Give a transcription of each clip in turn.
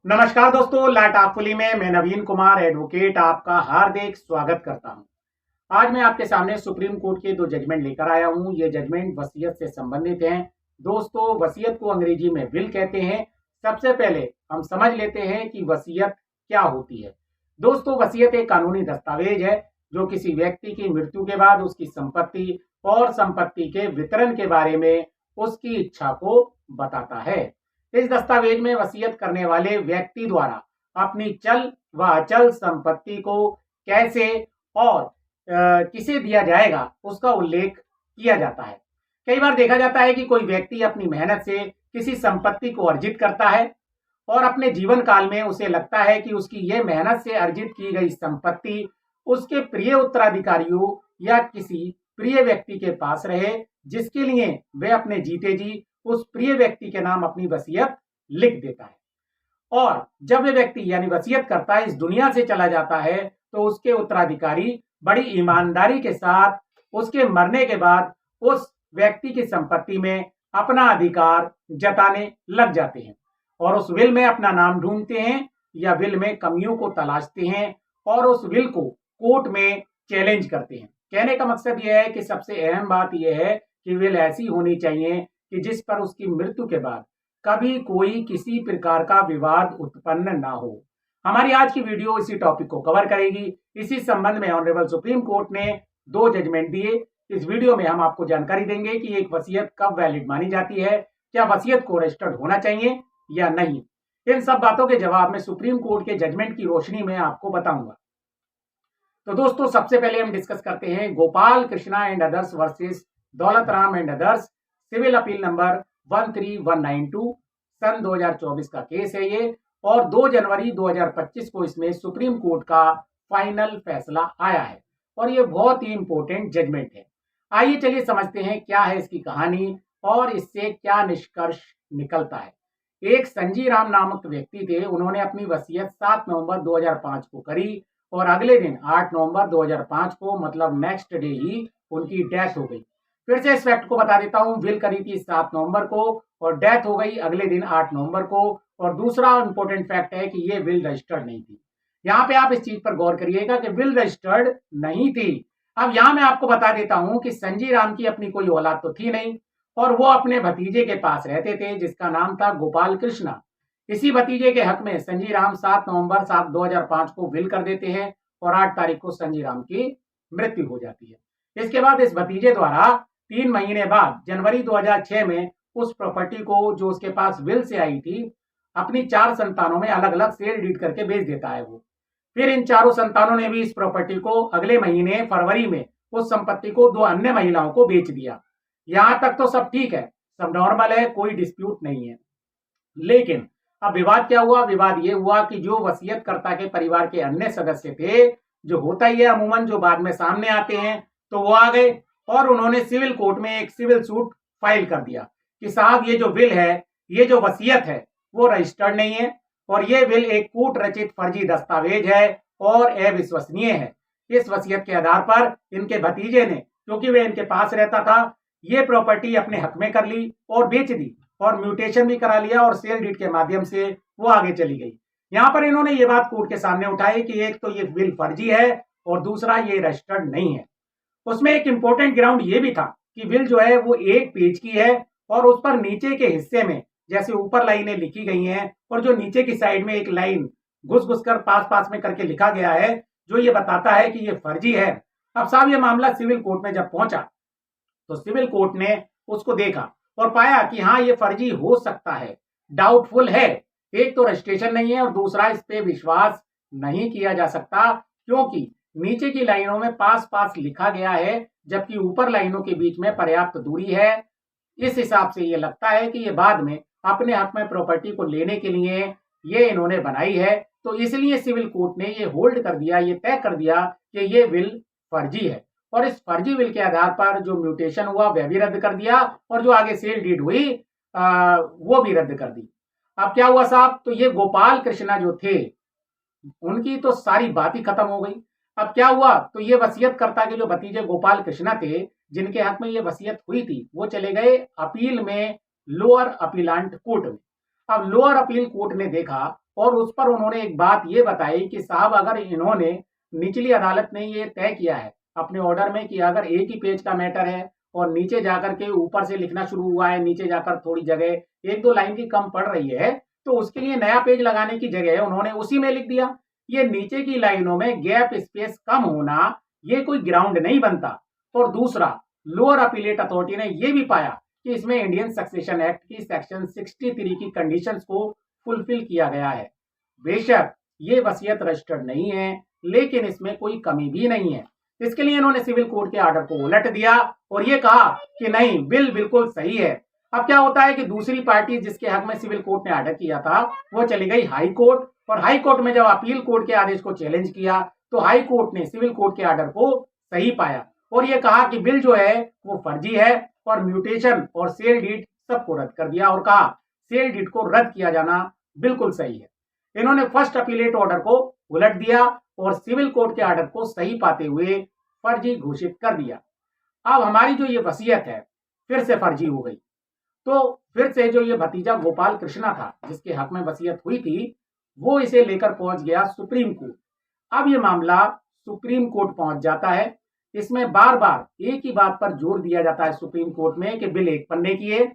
नमस्कार दोस्तों, लॉ टॉकफुली में मैं नवीन कुमार एडवोकेट आपका हार्दिक स्वागत करता हूं। आज मैं आपके सामने सुप्रीम कोर्ट के दो जजमेंट लेकर आया हूं। ये जजमेंट वसीयत से संबंधित हैं। दोस्तों, वसीयत को अंग्रेजी में विल कहते हैं। सबसे पहले हम समझ लेते हैं कि वसीयत क्या होती है। दोस्तों, वसीयत एक कानूनी दस्तावेज है जो किसी व्यक्ति की मृत्यु के बाद उसकी संपत्ति और संपत्ति के वितरण के बारे में उसकी इच्छा को बताता है। इस दस्तावेज में वसीयत करने वाले व्यक्ति द्वारा अपनी चल व अचल संपत्ति को कैसे और किसे दिया जाएगा उसका उल्लेख किया जाता है। कई बार देखा जाता है कि कोई व्यक्ति अपनी मेहनत से किसी संपत्ति को अर्जित करता है और अपने जीवन काल में उसे लगता है कि उसकी यह मेहनत से अर्जित की गई संपत्ति उसके प्रिय उत्तराधिकारियों या किसी प्रिय व्यक्ति के पास रहे, जिसके लिए वे अपने जीते जी उस प्रिय व्यक्ति के नाम अपनी वसीयत लिख देता है। और जब वे व्यक्ति यानी वसीयत करता इस दुनिया से चला जाता है तो उसके उत्तराधिकारी बड़ी ईमानदारी के साथ उसके मरने के बाद उस व्यक्ति की संपत्ति में अपना अधिकार जताने लग जाते हैं और उस विल में अपना नाम ढूंढते हैं या विल में कमियों को तलाशते हैं और उस विल को कोर्ट में चैलेंज करते हैं। कहने का मकसद यह है कि सबसे अहम बात यह है कि विल ऐसी होनी चाहिए कि जिस पर उसकी मृत्यु के बाद कभी कोई किसी प्रकार का विवाद उत्पन्न ना हो। हमारी आज की वीडियो इसी टॉपिक को कवर करेगी। इसी संबंध में ऑनरेबल सुप्रीम कोर्ट ने दो जजमेंट दिए। इस वीडियो में हम आपको जानकारी देंगे कि एक वसीयत कब वैलिड मानी जाती है, क्या वसीयत को रजिस्टर्ड होना चाहिए या नहीं। इन सब बातों के जवाब में सुप्रीम कोर्ट के जजमेंट की रोशनी में आपको बताऊंगा। तो दोस्तों, सबसे पहले हम डिस्कस करते हैं Gopal Krishna and others versus Daulat Ram and others, civil appeal number 13192, सन 2024 का केस है ये, और 2 जनवरी 2025 को इसमें सुप्रीम कोर्ट का फाइनल फैसला आया है और ये बहुत ही इंपॉर्टेंट जजमेंट है। आइए चलिए समझते हैं क्या है इसकी कहानी और इससे क्या निष्कर्ष निकलता है। एक संजी राम नामक व्यक्ति थे। उन्होंने अपनी वसीयत 7 नवंबर 2005 को करी और अगले दिन 8 नवंबर 2005 को मतलब नेक्स्ट डे ही उनकी डेथ हो गई। फिर से इस फैक्ट को बता देता हूं, विल करी थी 7 नवंबर को और डेथ हो गई अगले दिन 8 नवंबर को। और दूसरा इंपॉर्टेंट फैक्ट है कि ये विल रजिस्टर्ड नहीं थी। यहाँ पे आप इस चीज पर गौर करिएगा कि विल रजिस्टर्ड नहीं थी। अब यहाँ मैं आपको बता देता हूं कि संजी राम की अपनी कोई औलाद तो थी नहीं और वो अपने भतीजे के पास रहते थे जिसका नाम था गोपाल कृष्णा। इसी भतीजे के हक में संजी राम 7 नवंबर 2005 को विल कर देते हैं और 8 तारीख को संजी राम की मृत्यु हो जाती है। इसके बाद इस भतीजे द्वारा 3 महीने बाद जनवरी 2006 में उस प्रॉपर्टी को जो उसके पास विल से आई थी अपनी 4 संतानों में अलग अलग सेल डीड करके बेच देता है वो। फिर इन चारों संतानों ने भी इस प्रॉपर्टी को अगले महीने फरवरी में उस संपत्ति को 2 अन्य महिलाओं को बेच दिया। यहां तक तो सब ठीक है, सब नॉर्मल है, कोई डिस्प्यूट नहीं है। लेकिन अब विवाद क्या हुआ? विवाद ये हुआ कि जो वसीयतकर्ता के परिवार के अन्य सदस्य थे, जो होता ही है अमूमन, जो बाद में सामने आते हैं, तो वो आ गए और उन्होंने सिविल कोर्ट में एक सिविल सूट फाइल कर दिया कि साहब ये जो विल है, ये जो वसीयत है वो रजिस्टर्ड नहीं है और ये विल एक कूट रचित फर्जी दस्तावेज है और अविश्वसनीय है। इस वसीयत के आधार पर इनके भतीजे ने, क्योंकि वे इनके पास रहता था, ये प्रॉपर्टी अपने हक में कर ली और बेच दी और म्यूटेशन भी करा लिया और सेल डीड के माध्यम से वो आगे चली गई। यहां पर इन्होंने ये बात कोर्ट के सामने उठाई कि एक तो ये विल फर्जी है और दूसरा ये रजिस्टर्ड नहीं है। उसमें एक इंपॉर्टेंट ग्राउंड ये भी था कि विल जो है वो 1 पेज की है और उस पर नीचे के हिस्से में जैसे ऊपर लाइनें लिखी गई हैं और जो नीचे की साइड में एक लाइन घुस घुस कर पास पास में करके लिखा गया है जो ये बताता है कि ये फर्जी है। अब साहब ये मामला सिविल कोर्ट में जब पहुंचा तो सिविल कोर्ट ने उसको देखा और पाया कि हाँ ये फर्जी हो सकता है, डाउटफुल है। एक तो रजिस्ट्रेशन नहीं है और दूसरा इस पे विश्वास नहीं किया जा सकता क्योंकि नीचे की लाइनों में पास पास लिखा गया है जबकि ऊपर लाइनों के बीच में पर्याप्त दूरी है। इस हिसाब से ये लगता है कि ये बाद में अपने हक में प्रॉपर्टी को लेने के लिए ये इन्होंने बनाई है। तो इसलिए सिविल कोर्ट ने ये होल्ड कर दिया, ये तय कर दिया कि ये विल फर्जी है और इस फर्जी विल के आधार पर जो म्यूटेशन हुआ वह भी रद्द कर दिया और जो आगे सेल डीड हुई वो भी रद्द कर दी। अब क्या हुआ साहब? तो ये गोपाल कृष्णा जो थे उनकी तो सारी बात ही खत्म हो गई। अब क्या हुआ? तो ये वसीयतकर्ता के जो भतीजे गोपाल कृष्णा थे जिनके हक में ये वसीयत हुई थी वो चले गए अपील में लोअर अपीलांट कोर्ट में। अब लोअर अपील कोर्ट ने देखा और उस पर उन्होंने एक बात ये बताई कि साहब अगर इन्होंने, निचली अदालत ने ये तय किया है अपने ऑर्डर में कि अगर एक ही पेज का मैटर है और नीचे जाकर के ऊपर से लिखना शुरू हुआ है, नीचे जाकर थोड़ी जगह एक दो लाइन की कम पड़ रही है, तो उसके लिए नया पेज लगाने की जगह उन्होंने उसी में लिख दिया। ये नीचे की लाइनों में गैप स्पेस कम होना ये कोई ग्राउंड नहीं बनता। और दूसरा, लोअर अपीलेट अथॉरिटी ने यह भी पाया कि इसमें इंडियन सक्सेशन एक्ट की सेक्शन 63 की कंडीशंस को फुलफिल किया गया है। बेशक ये वसीयत रजिस्टर्ड नहीं है, लेकिन इसमें कोई कमी भी नहीं है। इसके लिए इन्होंने सिविल कोर्ट के ऑर्डर को उलट दिया और ये कहा कि नहीं, बिल बिल्कुल सही है। अब क्या होता है कि दूसरी पार्टी जिसके हक में सिविल कोर्ट ने ऑर्डर किया था वो चली गई हाई कोर्ट, और हाई कोर्ट में जब अपील कोर्ट के आदेश को चैलेंज किया तो हाई कोर्ट ने सिविल कोर्ट के ऑर्डर को सही पाया और ये कहा कि बिल जो है वो फर्जी है, और म्यूटेशन और सेल डीड सबको रद्द कर दिया और कहा सेल डीड को रद्द किया जाना बिल्कुल सही है। इन्होंने फर्स्ट अपीलेट ऑर्डर को उलट दिया और सिविल कोर्ट के ऑर्डर को सही पाते हुए फर्जी घोषित कर दिया। अब हमारी जो ये वसीयत है फिर से फर्जी हो गई। तो फिर से जो ये भतीजा गोपाल कृष्णा था जिसके हक में वसीयत हुई थी, वो इसे लेकर पहुंच गया सुप्रीम कोर्ट। अब ये मामला सुप्रीम कोर्ट पहुंच जाता है। इसमें बार बार एक ही बात पर जोर दिया जाता है सुप्रीम कोर्ट में कि बिल एक पन्ने की है,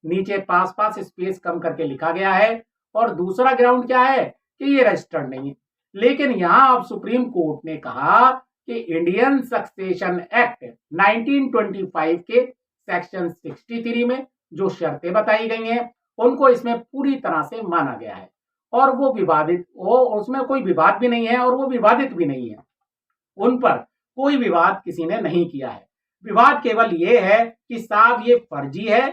नीचे पास पास स्पेस कम करके लिखा गया है, और दूसरा ग्राउंड क्या है कि ये रजिस्टर्ड नहीं है। लेकिन यहां अब सुप्रीम कोर्ट ने कहा कि इंडियन सक्सेशन एक्ट 1925 के सेक्शन 63 में जो शर्तें बताई गई हैं उनको इसमें पूरी तरह से माना गया है, और वो विवादित, वो उसमें कोई विवाद भी नहीं है और वो विवादित भी नहीं है। उन पर कोई विवाद किसी ने नहीं किया है। विवाद केवल ये है कि साहब ये फर्जी है,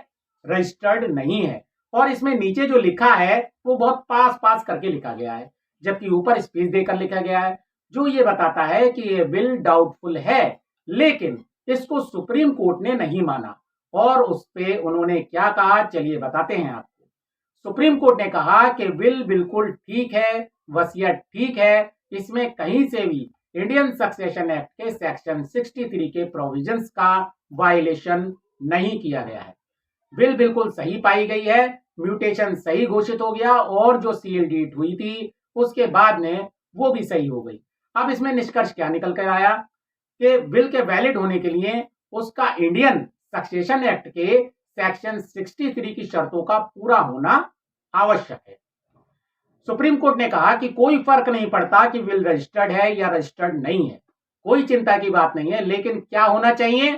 रजिस्टर्ड नहीं है, और इसमें नीचे जो लिखा है वो बहुत पास पास करके लिखा गया है, जबकि ऊपर स्पेस देकर लिखा गया है, जो ये बताता है कि ये बिल डाउटफुल है। लेकिन इसको सुप्रीम कोर्ट ने नहीं माना, और उस पे उन्होंने क्या कहा चलिए बताते हैं आपको। सुप्रीम कोर्ट ने कहा कि बिल बिल्कुल ठीक है, वसीयत ठीक है, इसमें कहीं से भी इंडियन सक्सेशन एक्ट के सेक्शन 63 के प्रोविजंस का वायलेशन नहीं किया गया है। बिल बिल्कुल सही पाई गई है, म्यूटेशन सही घोषित हो गया, और जो सील डीड हुई थी उसके बाद में वो भी सही हो गई। अब इसमें निष्कर्ष क्या निकल कर आया कि बिल के वैलिड होने के लिए उसका इंडियन सक्सेशन एक्ट के सेक्शन 63 की शर्तों का पूरा होना आवश्यक है। सुप्रीम कोर्ट ने कहा कि कोई फर्क नहीं पड़ता कि बिल रजिस्टर्ड है या रजिस्टर्ड नहीं है, कोई चिंता की बात नहीं है, लेकिन क्या होना चाहिए,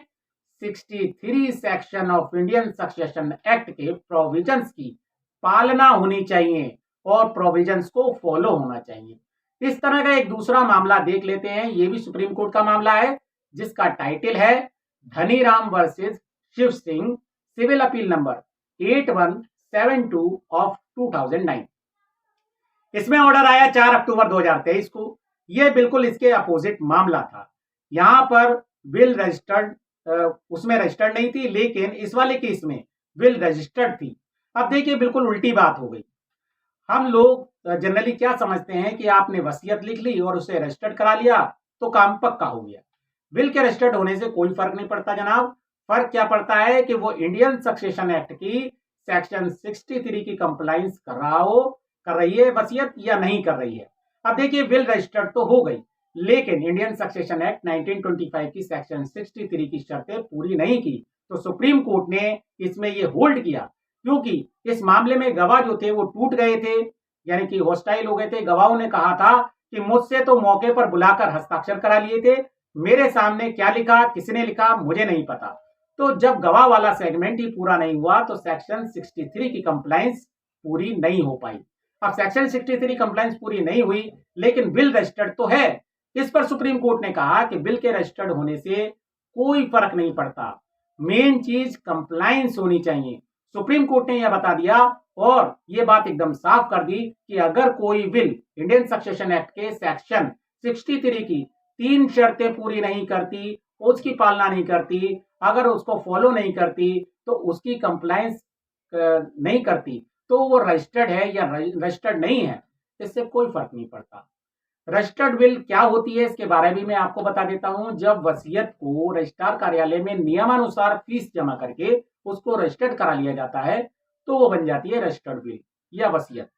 63 section of Indian succession act के प्रोविजंस की पालना होनी चाहिए और प्रोविजंस को फॉलो होना चाहिए। इस तरह का एक दूसरा मामला देख लेते हैं, ये भी सुप्रीम कोर्ट का मामला है जिसका टाइटल है Dhaniram versus Shiv Singh, civil appeal number 8172 of 2009। इसमें ऑर्डर आया 4 अक्टूबर 2023 को। यह बिल्कुल इसके अपोजिट मामला था। यहां पर बिल रजिस्टर्ड, उसमें रजिस्टर्ड नहीं थी, लेकिन इस वाले केस में बिल रजिस्टर्ड थी। अब देखिए बिल्कुल उल्टी बात हो गई। हम लोग जनरली क्या समझते हैं कि आपने वसीयत लिख ली और उसे रजिस्टर्ड करा लिया तो काम पक्का हो गया। बिल के रजिस्टर्ड होने से कोई फर्क नहीं पड़ता जनाब। फर्क क्या पड़ता है कि वो इंडियन सक्सेशन एक्ट की सेक्शन 63 की कंप्लाइंस कर रही है वसीयत या नहीं कर रही है। अब देखिए बिल रजिस्टर्ड तो हो गई, लेकिन इंडियन सक्सेशन एक्ट 1925 की सेक्शन 63 की शर्तें पूरी नहीं की, तो सुप्रीम कोर्ट ने इसमें ये होल्ड किया, क्योंकि इस मामले में गवाह जो थे वो टूट गए थे, यानी कि हॉस्टाइल हो गए थे। गवाहों ने कहा था कि मुझसे तो मौके पर बुलाकर हस्ताक्षर करा लिए थे, मेरे सामने क्या लिखा, किसने लिखा, मुझे नहीं पता। तो जब गवाह वाला सेगमेंट ही पूरा नहीं हुआ तो सेक्शन 63 की कंप्लायंस पूरी नहीं हो पाई। अब सेक्शन 63 कंप्लायंस पूरी नहीं हुई, लेकिन बिल रजिस्टर्ड तो है। इस पर सुप्रीम कोर्ट ने कहा कि बिल के रजिस्टर्ड होने से कोई फर्क नहीं पड़ता, मेन चीज कंप्लायंस होनी चाहिए। सुप्रीम कोर्ट ने यह बता दिया और यह बात एकदम साफ कर दी कि अगर कोई बिल इंडियन सक्सेशन एक्ट के सेक्शन 63 की 3 शर्तें पूरी नहीं करती, उसकी पालना नहीं करती, अगर उसको फॉलो नहीं करती, तो उसकी कंप्लायंस नहीं करती, तो वो रजिस्टर्ड है या रजिस्टर्ड नहीं है, इससे कोई फर्क नहीं पड़ता। रजिस्टर्ड बिल क्या होती है इसके बारे में मैं आपको बता देता हूं। जब वसीयत को रजिस्ट्रार कार्यालय में नियमानुसार फीस जमा करके उसको रजिस्टर्ड करा लिया जाता है तो वो बन जाती है रजिस्टर्ड बिल या वसीयत।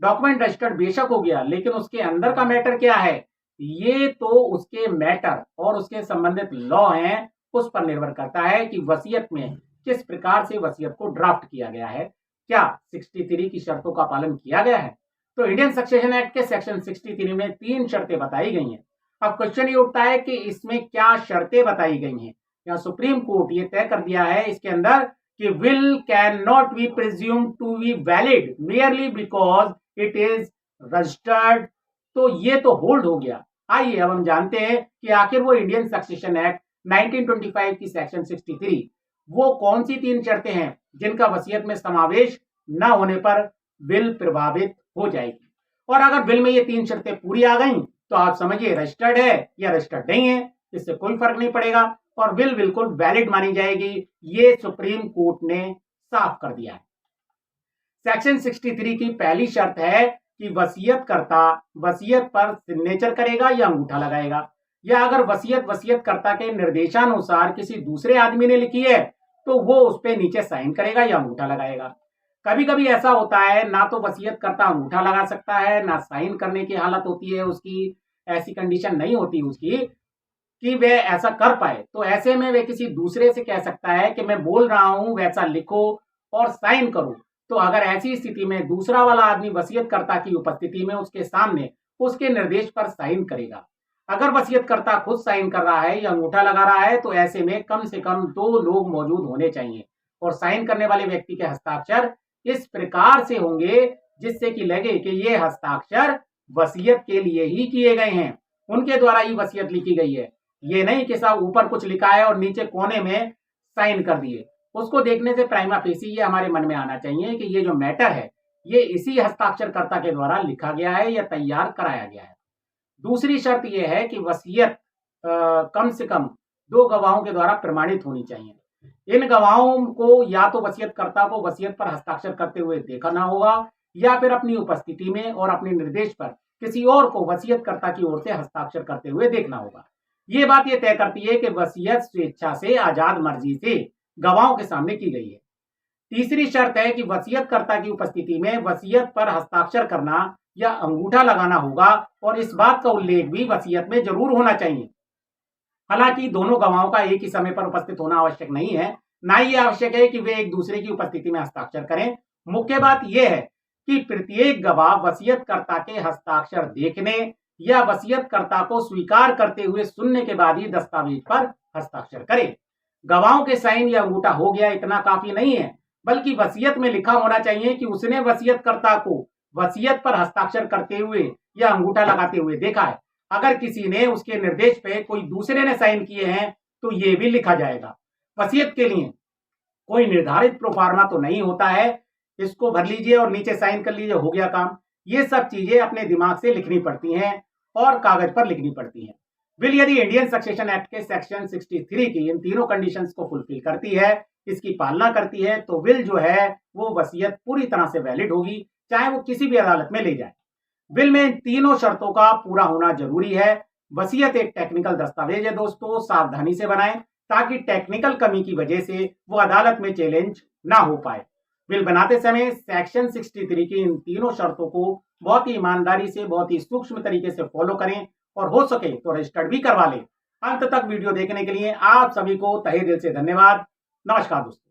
डॉक्यूमेंट रजिस्टर्ड बेशक हो गया, लेकिन उसके अंदर का मैटर क्या है, ये तो उसके मैटर और उसके संबंधित लॉ हैं, उस पर निर्भर करता है कि वसीयत में किस प्रकार से वसीयत को ड्राफ्ट किया गया है, क्या 63 की शर्तों का पालन किया गया है। तो इंडियन सक्सेशन एक्ट के सेक्शन 63 में 3 शर्तें बताई गई हैं। अब क्वेश्चन ये उठता है कि इसमें क्या शर्तें बताई गई हैं। यहाँ सुप्रीम कोर्ट ये तय कर दिया है इसके अंदर कि will can not be presume to be valid merely because it is registered. तो ये तो होल्ड हो गया। आइए अब हम जानते हैं कि आखिर वो इंडियन सक्सेशन एक्ट 1925 की सेक्शन 63 वो कौन सी 3 शर्तें हैं जिनका वसीयत में समावेश न होने पर विल प्रभावित हो जाएगी। और अगर बिल में ये 3 शर्तें पूरी आ गई तो आप समझिए रजिस्टर्ड है या रजिस्टर्ड नहीं है, इससे कोई फर्क नहीं पड़ेगा और विल बिल्कुल वैलिड मानी जाएगी। ये सुप्रीम कोर्ट ने साफ कर दिया है। सेक्शन 63 की पहली शर्त है कि वसीयतकर्ता वसीयत पर सिग्नेचर करेगा या अंगूठा लगाएगा, या अगर वसीयतकर्ता के निर्देशानुसार किसी दूसरे आदमी ने लिखी है तो वो उस पर नीचे साइन करेगा या अंगूठा लगाएगा। कभी कभी ऐसा होता है ना तो वसीयतकर्ता अंगूठा लगा सकता है ना साइन करने की हालत होती है उसकी, ऐसी कंडीशन नहीं होती उसकी कि वे ऐसा कर पाए। तो ऐसे में वे किसी दूसरे से कह सकता है कि मैं बोल रहा हूं वैसा लिखो और साइन करो। तो अगर ऐसी स्थिति में दूसरा वाला आदमी वसीयतकर्ता की उपस्थिति में उसके सामने उसके निर्देश पर साइन करेगा। अगर वसीयतकर्ता खुद साइन कर रहा है या अंगूठा लगा रहा है तो ऐसे में कम से कम 2 लोग मौजूद होने चाहिए और साइन करने वाले व्यक्ति के हस्ताक्षर इस प्रकार से होंगे जिससे कि लगे कि ये हस्ताक्षर वसीयत के लिए ही किए गए हैं, उनके द्वारा ही वसीयत लिखी गई है। ये नहीं कि साहब ऊपर कुछ लिखा है और नीचे कोने में साइन कर दिए। उसको देखने से प्राइमा फेसी ये हमारे मन में आना चाहिए कि ये जो मैटर है ये इसी हस्ताक्षरकर्ता के द्वारा लिखा गया है या तैयार कराया गया है। दूसरी शर्त यह है कि वसीयत कम से कम 2 गवाहों के द्वारा प्रमाणित होनी चाहिए। इन गवाहों को या तो वसीयतकर्ता को वसीयत पर हस्ताक्षर करते हुए देखना होगा या फिर अपनी उपस्थिति में और अपने निर्देश पर किसी और को वसीयतकर्ता की ओर से हस्ताक्षर करते हुए देखना होगा। ये बात ये तय करती है कि वसीयत स्वेच्छा से आजाद मर्जी से गवाहों के सामने की गई है। तीसरी शर्त है कि वसीयतकर्ता की उपस्थिति में वसीयत पर हस्ताक्षर करना या अंगूठा लगाना होगा और इस बात का उल्लेख भी वसीयत में जरूर होना चाहिए। हालांकि दोनों गवाहों का एक ही समय पर उपस्थित होना आवश्यक नहीं है, ना ही आवश्यक है कि वे एक दूसरे की उपस्थिति में हस्ताक्षर करें। मुख्य बात यह है कि प्रत्येक गवाह वसीयतकर्ता के हस्ताक्षर देखने या वसीयतकर्ता को स्वीकार करते हुए सुनने के बाद ही दस्तावेज पर हस्ताक्षर करे। गवाहों के साइन या अंगूठा हो गया इतना काफी नहीं है, बल्कि वसीयत में लिखा होना चाहिए कि उसने वसीयतकर्ता को वसीयत पर हस्ताक्षर करते हुए या अंगूठा लगाते हुए देखा है। अगर किसी ने उसके निर्देश पे कोई दूसरे ने साइन किए हैं तो ये भी लिखा जाएगा। वसीयत के लिए कोई निर्धारित प्रोफार्मा तो नहीं होता है, इसको भर लीजिए और नीचे साइन कर लीजिए, हो गया काम। ये सब चीजें अपने दिमाग से लिखनी पड़ती हैं और कागज पर लिखनी पड़ती हैं। विल यदि इंडियन सक्सेशन एक्ट के सेक्शन 63 की इन तीनों कंडीशंस को फुलफिल करती है, इसकी पालना करती है, तो विल जो है वो वसीयत पूरी तरह से वैलिड होगी, चाहे वो किसी भी अदालत में ले जाए। विल में इन तीनों शर्तों का पूरा होना जरूरी है। वसीयत एक टेक्निकल दस्तावेज है दोस्तों, सावधानी से बनाएं ताकि टेक्निकल कमी की वजह से वो अदालत में चैलेंज ना हो पाए। विल बनाते समय सेक्शन 63 की इन तीनों शर्तों को बहुत ही ईमानदारी से, बहुत ही सूक्ष्म तरीके से फॉलो करें और हो सके तो रजिस्टर्ड भी करवा लें। अंत तक वीडियो देखने के लिए आप सभी को तहे दिल से धन्यवाद। नमस्कार दोस्तों।